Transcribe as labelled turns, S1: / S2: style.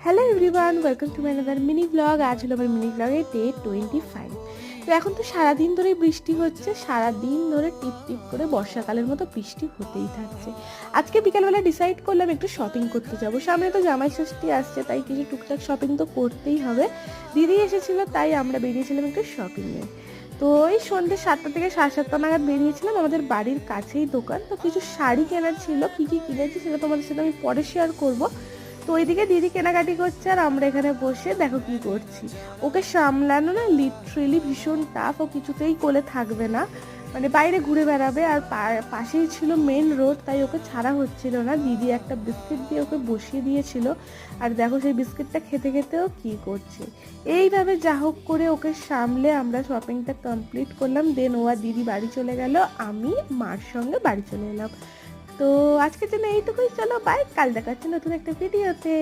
S1: Hello everyone, welcome to my another mini blog. আজ হলো আমার মিনি ব্লগের ডে 25। তো এখন তো সারাদিন ধরেই বৃষ্টি হচ্ছে, সারাদিন ধরে টিপ টিপ করে বর্ষাকালের মতো বৃষ্টি হতেই থাকছে। আজকে বিকালবেলা ডিসাইড করলাম একটু শপিং করতে যাব। সামনে তো জামাই ষষ্ঠী আসছে, তাই কিছু টুকটাক শপিং তো করতেই হবে। দিদি এসেছিলো, তাই আমরা বেরিয়েছিলাম একটু শপিংয়ে। তো এই সন্ধ্যে 7টা থেকে 7:30 নাগাদ বেরিয়েছিলাম। আমাদের বাড়ির কাছেই দোকান, তো কিছু শাড়ি কেনার ছিল। কী কী কিনেছি সেটা তোমাদের সাথে আমি পরে শেয়ার করবো। তো ওইদিকে দিদি কেনাকাটি করছে আর আমরা এখানে বসে দেখো কি করছি। ওকে সামলানো না লিটারেলি ভীষণ টাফ। ও কিছুতেই কোলে থাকবে না, মানে বাইরে ঘুরে বেড়াবে। আর পাশেই ছিল মেন রোড, তাই ওকে ছাড়া হচ্ছিল না। দিদি একটা বিস্কিট দিয়ে ওকে বসিয়ে দিয়েছিল, আর দেখো সেই বিস্কিটটা খেতে খেতেও কি করছে। এইভাবে যা হোক করে ওকে সামলে আমরা শপিংটা কমপ্লিট করলাম। দেন ও আর দিদি বাড়ি চলে গেল, আমি মার সঙ্গে বাড়ি চলে এলাম। তো আজকের জন্য এইটুকুই, চলো বাই, কাল দেখা হচ্ছে নতুন একটা ভিডিওতে।